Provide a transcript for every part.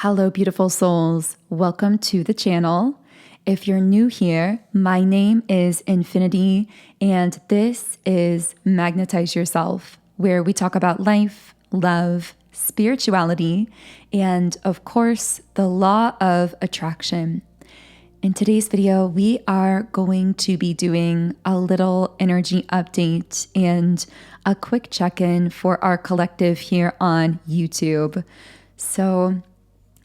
Hello, beautiful souls. Welcome to the channel. If you're new here, my name is Infinity, and this is Magnetize Yourself, where we talk about life, love, spirituality, and of course, the law of attraction. In today's video, we are going to be doing a little energy update and a quick check-in for our collective here on YouTube. So,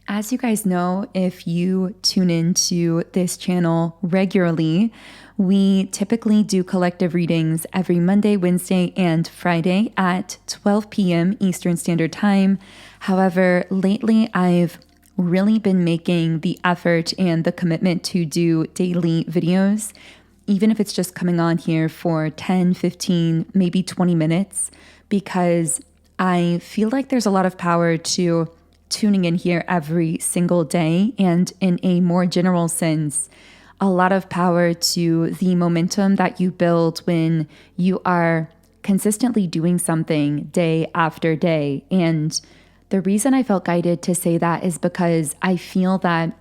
as you guys know, if you tune into this channel regularly, we typically do collective readings every Monday, Wednesday, and Friday at 12 p.m. Eastern Standard Time. However, lately I've really been making the effort and the commitment to do daily videos, even if it's just coming on here for 10, 15, maybe 20 minutes, because I feel like there's a lot of power to tuning in here every single day, and in a more general sense, a lot of power to the momentum that you build when you are consistently doing something day after day. And the reason I felt guided to say that is because I feel that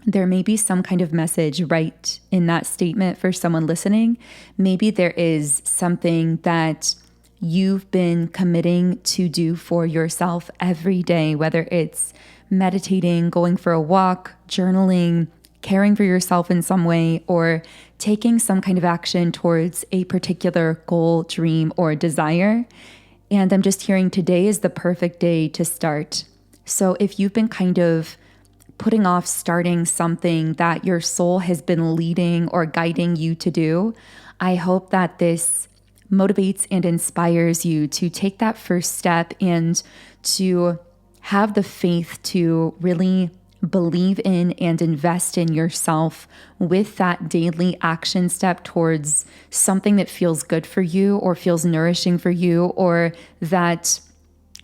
there may be some kind of message right in that statement for someone listening. Maybe there is something that you've been committing to do for yourself every day, whether it's meditating, going for a walk, journaling, caring for yourself in some way, or taking some kind of action towards a particular goal, dream, or desire. And I'm just hearing today is the perfect day to start. So if you've been kind of putting off starting something that your soul has been leading or guiding you to do, I hope that this motivates and inspires you to take that first step and to have the faith to really believe in and invest in yourself with that daily action step towards something that feels good for you or feels nourishing for you, or that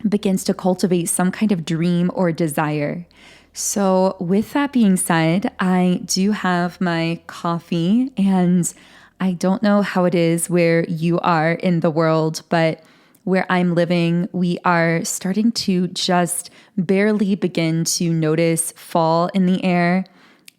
begins to cultivate some kind of dream or desire. So with that being said, I do have my coffee, and I don't know how it is where you are in the world, but where I'm living, we are starting to just barely begin to notice fall in the air.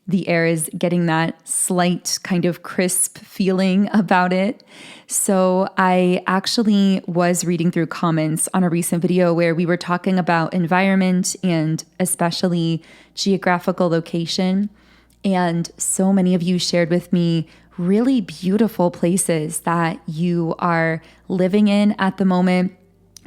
The air is getting that slight kind of crisp feeling about it. So I actually was reading through comments on a recent video where we were talking about environment and especially geographical location. And so many of you shared with me really beautiful places that you are living in at the moment,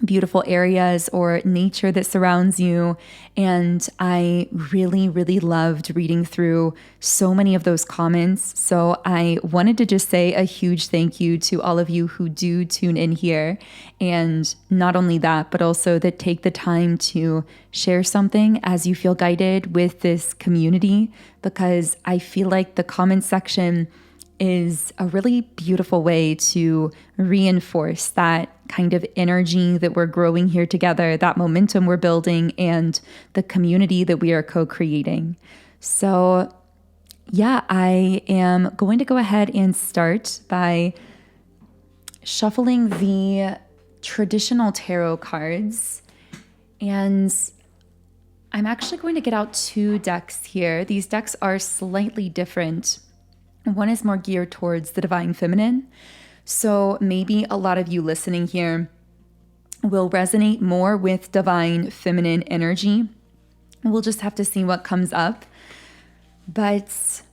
beautiful areas or nature that surrounds you. And I really, really loved reading through so many of those comments. So I wanted to just say a huge thank you to all of you who do tune in here. And not only that, but also that take the time to share something as you feel guided with this community, because I feel like the comment section is a really beautiful way to reinforce that kind of energy that we're growing here together, that momentum we're building, and the community that we are co-creating. So yeah, I am going to go ahead and start by shuffling the traditional tarot cards. And I'm actually going to get out two decks here. These decks are slightly different. One is more geared towards the divine feminine. So maybe a lot of you listening here will resonate more with divine feminine energy. We'll just have to see what comes up. But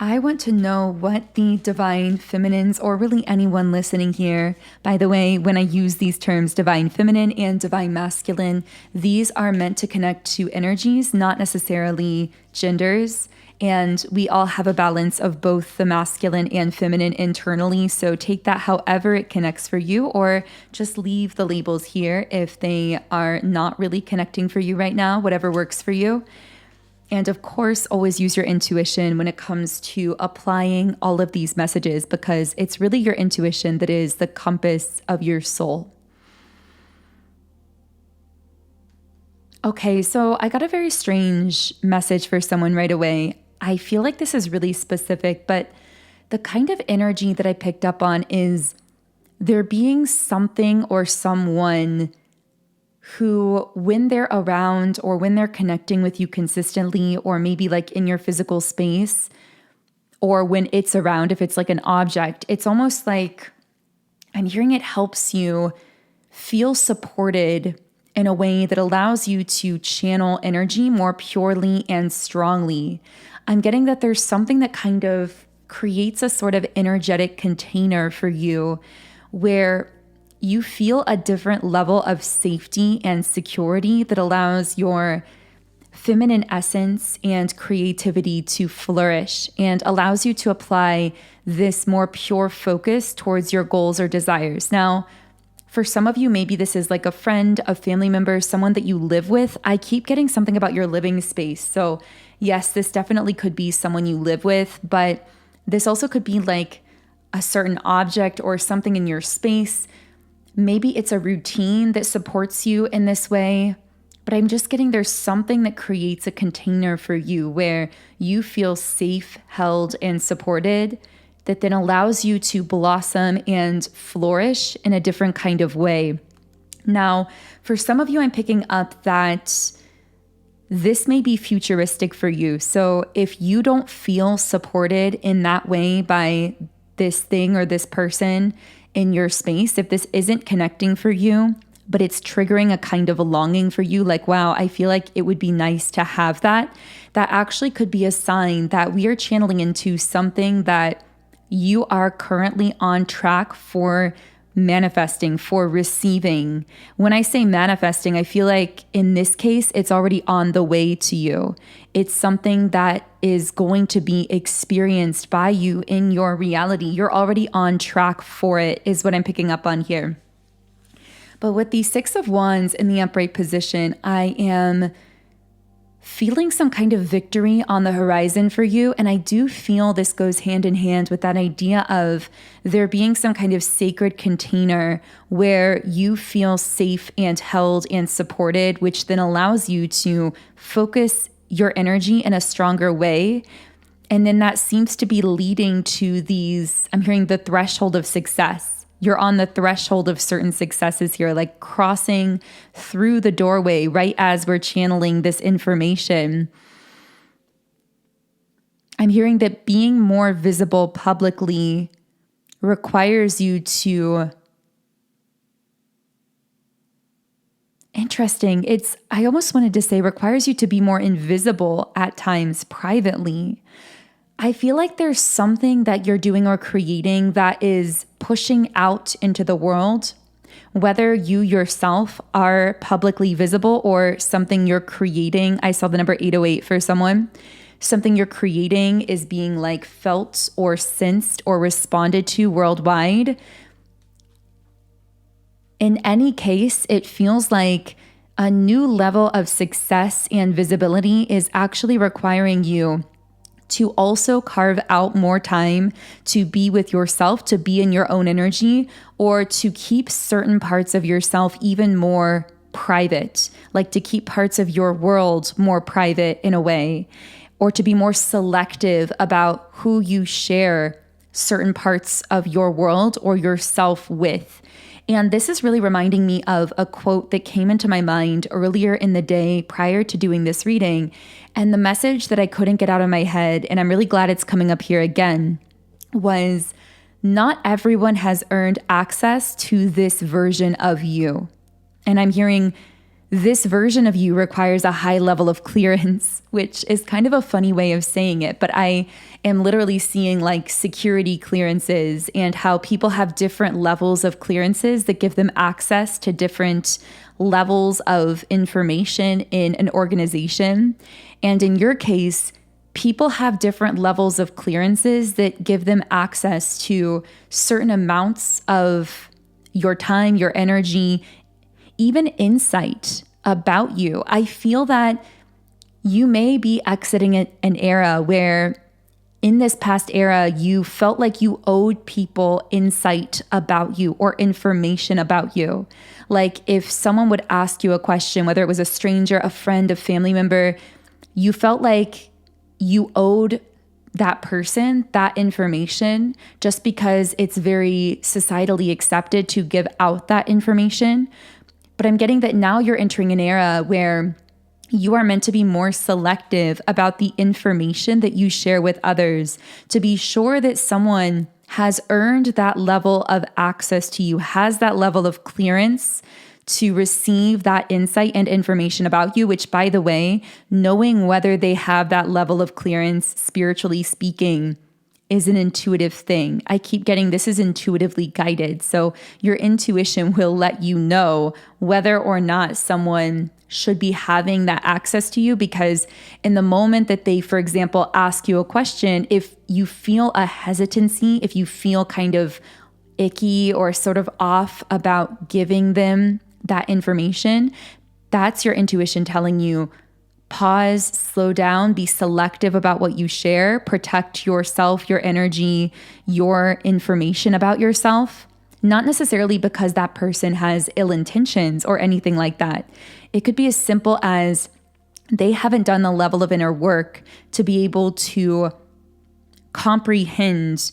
I want to know what the divine feminines, or really anyone listening here, by the way, when I use these terms, divine feminine and divine masculine, these are meant to connect to energies, not necessarily genders. And we all have a balance of both the masculine and feminine internally. So take that however it connects for you, or just leave the labels here if they are not really connecting for you right now, whatever works for you. And of course, always use your intuition when it comes to applying all of these messages, because it's really your intuition that is the compass of your soul. Okay, so I got a very strange message for someone right away. I feel like this is really specific, but the kind of energy that I picked up on is there being something or someone who, when they're around or when they're connecting with you consistently, or maybe like in your physical space, or when it's around, if it's like an object, it's almost like I'm hearing it helps you feel supported in a way that allows you to channel energy more purely and strongly. I'm getting that there's something that kind of creates a sort of energetic container for you where you feel a different level of safety and security that allows your feminine essence and creativity to flourish and allows you to apply this more pure focus towards your goals or desires. Now, for some of you, maybe this is like a friend, a family member, someone that you live with. I keep getting something about your living space. So yes, this definitely could be someone you live with, but this also could be like a certain object or something in your space. Maybe it's a routine that supports you in this way, but I'm just getting there's something that creates a container for you where you feel safe, held, and supported that then allows you to blossom and flourish in a different kind of way. Now, for some of you, I'm picking up that this may be futuristic for you. So if you don't feel supported in that way by this thing or this person in your space, if this isn't connecting for you, but it's triggering a kind of a longing for you, like, wow, I feel like it would be nice to have that, that actually could be a sign that we are channeling into something that you are currently on track for manifesting, for receiving. When I say manifesting, I feel like in this case, it's already on the way to you. It's something that is going to be experienced by you in your reality. You're already on track for it, is what I'm picking up on here. But with the Six of Wands in the upright position, I am feeling some kind of victory on the horizon for you. And I do feel this goes hand in hand with that idea of there being some kind of sacred container where you feel safe and held and supported, which then allows you to focus your energy in a stronger way. And then that seems to be leading to these, I'm hearing the threshold of success. You're on the threshold of certain successes here, like crossing through the doorway right as we're channeling this information. I'm hearing that being more visible publicly requires you to... Interesting. I almost wanted to say requires you to be more invisible at times privately. I feel like there's something that you're doing or creating that is pushing out into the world, whether you yourself are publicly visible or something you're creating. I saw the number 808 for someone. Something you're creating is being like felt or sensed or responded to worldwide. In any case, it feels like a new level of success and visibility is actually requiring you to also carve out more time to be with yourself, to be in your own energy, or to keep certain parts of yourself even more private, like to keep parts of your world more private in a way, or to be more selective about who you share certain parts of your world or yourself with. And this is really reminding me of a quote that came into my mind earlier in the day prior to doing this reading. And the message that I couldn't get out of my head, and I'm really glad it's coming up here again, was not everyone has earned access to this version of you. And I'm hearing this version of you requires a high level of clearance, which is kind of a funny way of saying it, but I am literally seeing like security clearances and how people have different levels of clearances that give them access to different levels of information in an organization. And in your case, people have different levels of clearances that give them access to certain amounts of your time, your energy, even insight about you. I feel that you may be exiting an era where in this past era, you felt like you owed people insight about you or information about you. Like if someone would ask you a question, whether it was a stranger, a friend, a family member, you felt like you owed that person that information just because it's very societally accepted to give out that information. But but I'm getting that now you're entering an era where you are meant to be more selective about the information that you share with others, to be sure that someone has earned that level of access to you, has that level of clearance to receive that insight and information about you, which, by the way, knowing whether they have that level of clearance, spiritually speaking, is an intuitive thing. I keep getting this is intuitively guided. So your intuition will let you know whether or not someone should be having that access to you, because in the moment that they, for example, ask you a question, if you feel a hesitancy, if you feel kind of icky or sort of off about giving them that information, that's your intuition telling you, pause, slow down, be selective about what you share, protect yourself, your energy, your information about yourself. Not necessarily because that person has ill intentions or anything like that. It could be as simple as they haven't done the level of inner work to be able to comprehend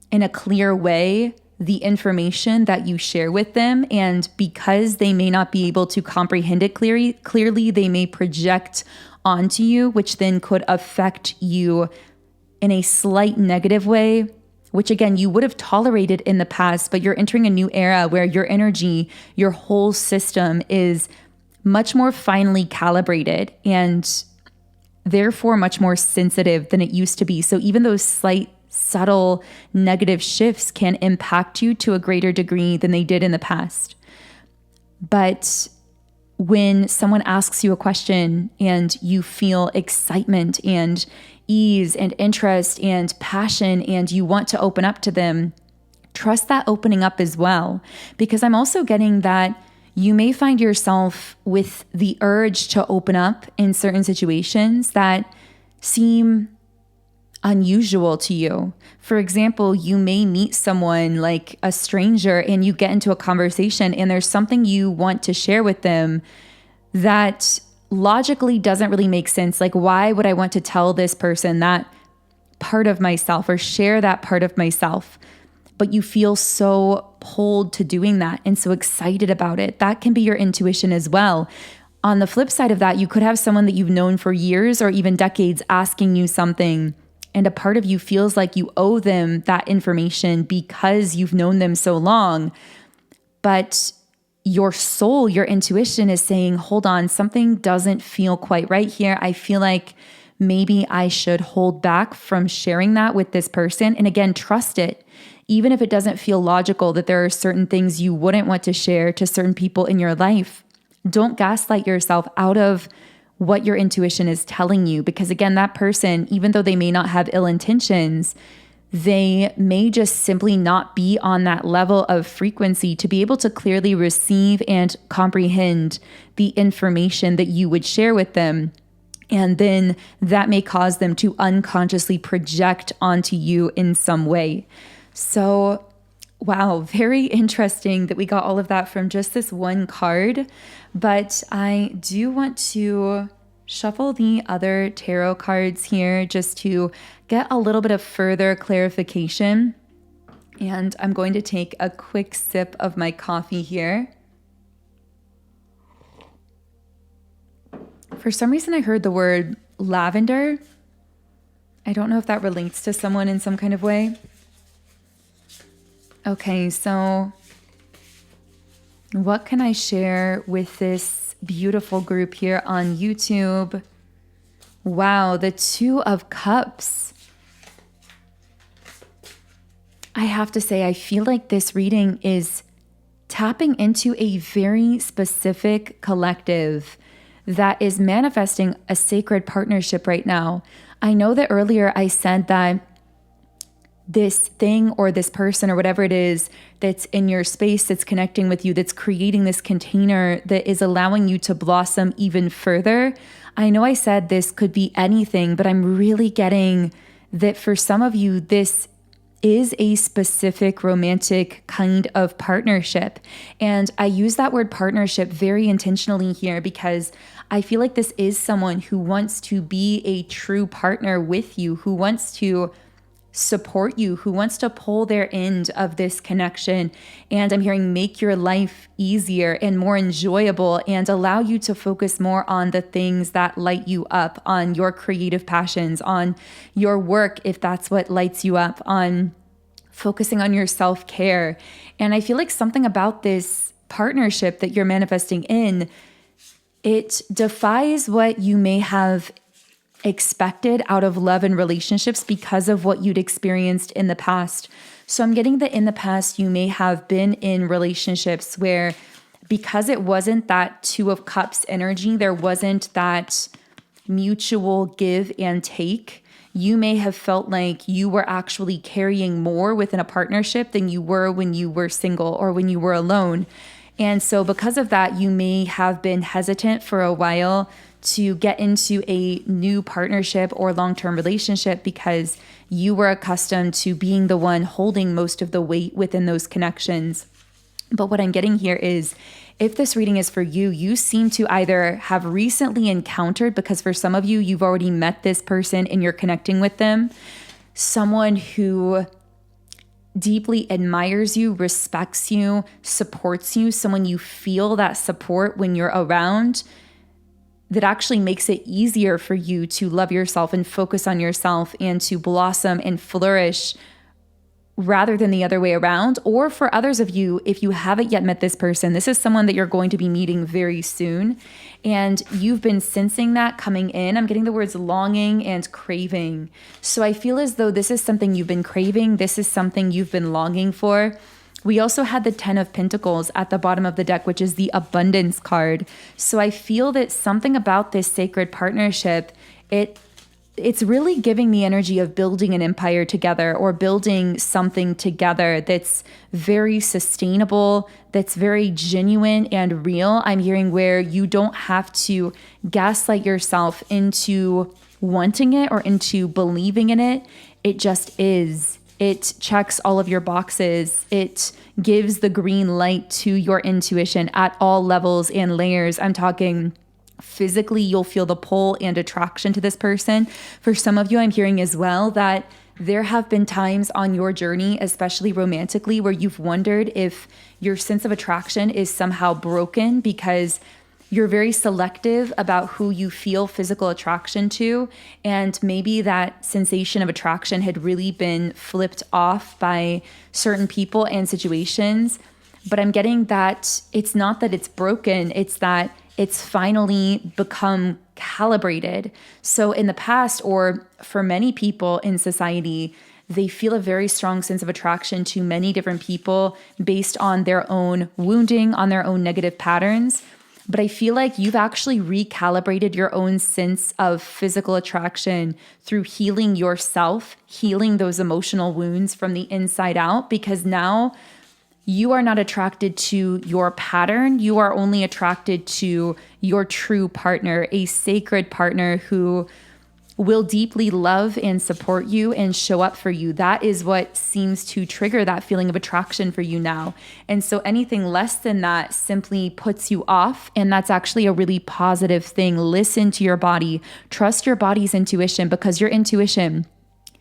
in a clear way the information that you share with them. And because they may not be able to comprehend it clearly, they may project onto you, which then could affect you in a slight negative way, which again, you would have tolerated in the past, but you're entering a new era where your energy, your whole system is much more finely calibrated and therefore much more sensitive than it used to be. So even those slight subtle negative shifts can impact you to a greater degree than they did in the past. But when someone asks you a question and you feel excitement and ease and interest and passion and you want to open up to them, trust that opening up as well. Because I'm also getting that you may find yourself with the urge to open up in certain situations that seem unusual to you. For example, you may meet someone like a stranger and you get into a conversation and there's something you want to share with them that logically doesn't really make sense. Like, why would I want to tell this person that part of myself or share that part of myself? But you feel so pulled to doing that and so excited about it. That can be your intuition as well. On the flip side of that, you could have someone that you've known for years or even decades asking you something, and a part of you feels like you owe them that information because you've known them so long. But your soul, your intuition is saying, hold on, something doesn't feel quite right here. I feel like maybe I should hold back from sharing that with this person. And again, trust it. Even if it doesn't feel logical that there are certain things you wouldn't want to share to certain people in your life, don't gaslight yourself out of what your intuition is telling you. Because again, that person, even though they may not have ill intentions, they may just simply not be on that level of frequency to be able to clearly receive and comprehend the information that you would share with them. And then that may cause them to unconsciously project onto you in some way. So, wow, very interesting that we got all of that from just this one card. But I do want to shuffle the other tarot cards here just to get a little bit of further clarification. And I'm going to take a quick sip of my coffee here. For some reason, I heard the word lavender. I don't know if that relates to someone in some kind of way. Okay, so what can I share with this beautiful group here on YouTube? Wow, the Two of Cups. I have to say, I feel like this reading is tapping into a very specific collective that is manifesting a sacred partnership right now. I know that earlier I said that this thing or this person or whatever it is that's in your space, that's connecting with you, that's creating this container that is allowing you to blossom even further. I know I said this could be anything, but I'm really getting that for some of you, this is a specific romantic kind of partnership. And I use that word partnership very intentionally here because I feel like this is someone who wants to be a true partner with you, who wants to support you, who wants to pull their end of this connection. And I'm hearing make your life easier and more enjoyable and allow you to focus more on the things that light you up, on your creative passions, on your work, if that's what lights you up, on focusing on your self-care. And I feel like something about this partnership that you're manifesting in, it defies what you may have expected out of love and relationships because of what you'd experienced in the past. So I'm getting that in the past, you may have been in relationships where, because it wasn't that Two of Cups energy, there wasn't that mutual give and take, you may have felt like you were actually carrying more within a partnership than you were when you were single or when you were alone. And so because of that, you may have been hesitant for a while to get into a new partnership or long-term relationship because you were accustomed to being the one holding most of the weight within those connections. But what I'm getting here is, if this reading is for you, you seem to either have recently encountered, because for some of you, you've already met this person and you're connecting with them, someone who deeply admires you, respects you, supports you, someone you feel that support when you're around, that actually makes it easier for you to love yourself and focus on yourself and to blossom and flourish rather than the other way around. Or for others of you, if you haven't yet met this person, this is someone that you're going to be meeting very soon. And you've been sensing that coming in. I'm getting the words longing and craving. So I feel as though this is something you've been craving. This is something you've been longing for. We also had the 10 of Pentacles at the bottom of the deck, which is the abundance card. So I feel that something about this sacred partnership, it's really giving the energy of building an empire together or building something together that's very sustainable, that's very genuine and real. I'm hearing where you don't have to gaslight yourself into wanting it or into believing in it. It just is. It checks all of your boxes. It gives the green light to your intuition at all levels and layers. I'm talking physically, you'll feel the pull and attraction to this person. For some of you, I'm hearing as well that there have been times on your journey, especially romantically, where you've wondered if your sense of attraction is somehow broken because you're very selective about who you feel physical attraction to. And maybe that sensation of attraction had really been flipped off by certain people and situations. But I'm getting that it's not that it's broken, it's that it's finally become calibrated. So in the past, or for many people in society, they feel a very strong sense of attraction to many different people based on their own wounding, on their own negative patterns. But I feel like you've actually recalibrated your own sense of physical attraction through healing yourself, healing those emotional wounds from the inside out, because now you are not attracted to your pattern. You are only attracted to your true partner, a sacred partner who will deeply love and support you and show up for you. That is what seems to trigger that feeling of attraction for you now. And so anything less than that simply puts you off. And that's actually a really positive thing. Listen to your body. Trust your body's intuition, because your intuition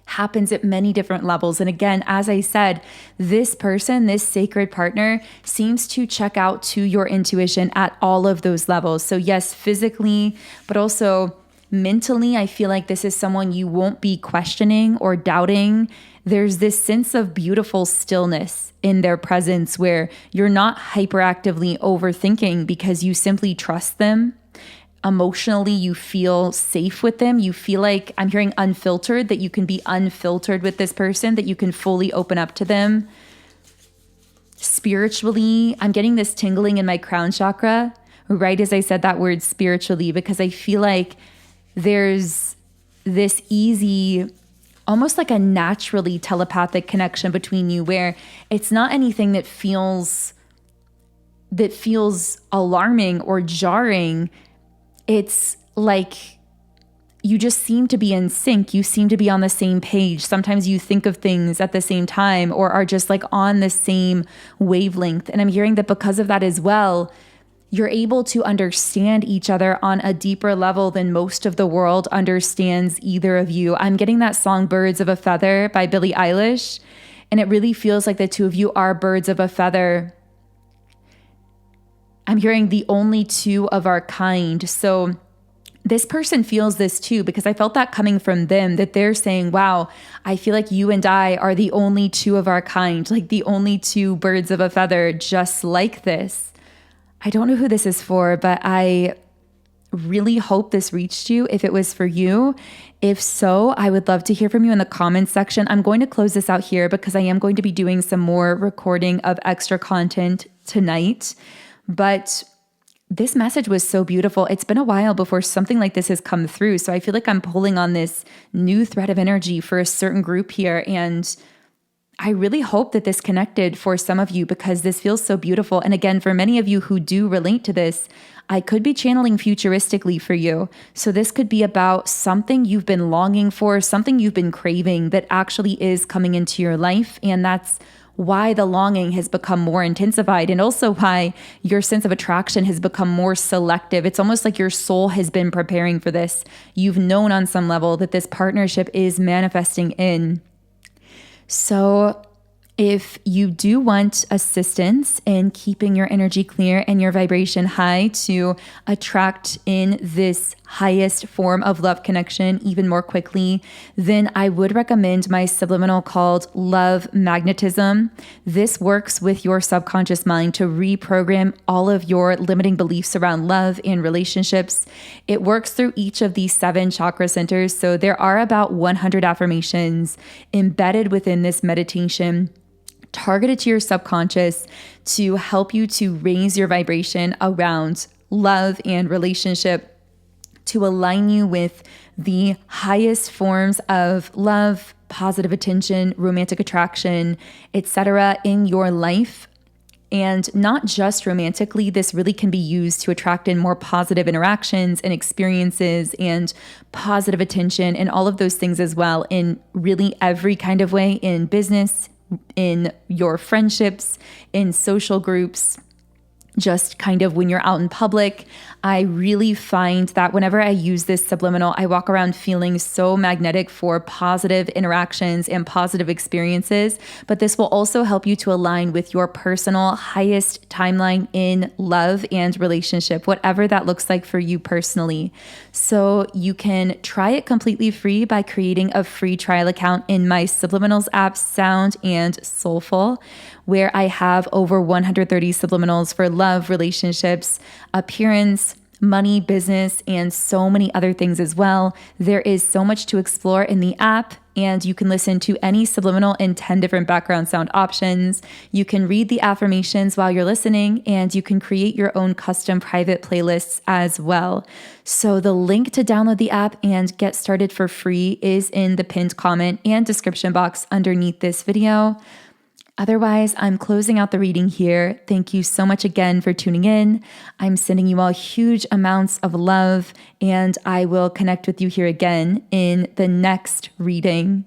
happens at many different levels. And again, as I said, this person, this sacred partner, seems to check out to your intuition at all of those levels. So yes, physically, but also mentally, I feel like this is someone you won't be questioning or doubting. There's this sense of beautiful stillness in their presence where you're not hyperactively overthinking because you simply trust them. Emotionally, you feel safe with them. You feel like, I'm hearing unfiltered, that you can be unfiltered with this person, that you can fully open up to them. Spiritually, I'm getting this tingling in my crown chakra, right as I said that word spiritually, because I feel like there's this easy, almost like a naturally telepathic connection between you where it's not anything that feels alarming or jarring. It's like you just seem to be in sync. You seem to be on the same page. Sometimes you think of things at the same time or are just like on the same wavelength. And I'm hearing that because of that as well, You're able to understand each other on a deeper level than most of the world understands either of you. I'm getting that song Birds of a Feather by Billie Eilish, and it really feels like the two of you are birds of a feather. I'm hearing the only two of our kind. So this person feels this too, because I felt that coming from them, that they're saying, wow, I feel like you and I are the only two of our kind, like the only two birds of a feather, just like this. I don't know who this is for, but I really hope this reached you if it was for you. If so, I would love to hear from you in the comments section. I'm going to close this out here because I am going to be doing some more recording of extra content tonight. But this message was so beautiful. It's been a while before something like this has come through. So I feel like I'm pulling on this new thread of energy for a certain group here. And I really hope that this connected for some of you because this feels so beautiful. And again, for many of you who do relate to this, I could be channeling futuristically for you. So this could be about something you've been longing for, something you've been craving that actually is coming into your life. And that's why the longing has become more intensified, and also why your sense of attraction has become more selective. It's almost like your soul has been preparing for this. You've known on some level that this partnership is manifesting in. So if you do want assistance in keeping your energy clear and your vibration high to attract in this highest form of love connection even more quickly, then I would recommend my subliminal called Love Magnetism. This works with your subconscious mind to reprogram all of your limiting beliefs around love and relationships. It works through each of these 7 chakra centers. So there are about 100 affirmations embedded within this meditation, targeted to your subconscious to help you to raise your vibration around love and relationship, to align you with the highest forms of love, positive attention, romantic attraction, etc. in your life. And not just romantically, this really can be used to attract in more positive interactions and experiences and positive attention and all of those things as well, in really every kind of way, in business, in your friendships, in social groups, just kind of when you're out in public. I really find that whenever I use this subliminal, I walk around feeling so magnetic for positive interactions and positive experiences. But this will also help you to align with your personal highest timeline in love and relationship, whatever that looks like for you personally. So you can try it completely free by creating a free trial account in my Subliminals app, Sound and Soulful, where I have over 130 subliminals for love, relationships, appearance, money, business, and so many other things as well. There is so much to explore in the app, and you can listen to any subliminal in 10 different background sound options. You can read the affirmations while you're listening, and you can create your own custom private playlists as well. So the link to download the app and get started for free is in the pinned comment and description box underneath this video. Otherwise, I'm closing out the reading here. Thank you so much again for tuning in. I'm sending you all huge amounts of love, and I will connect with you here again in the next reading.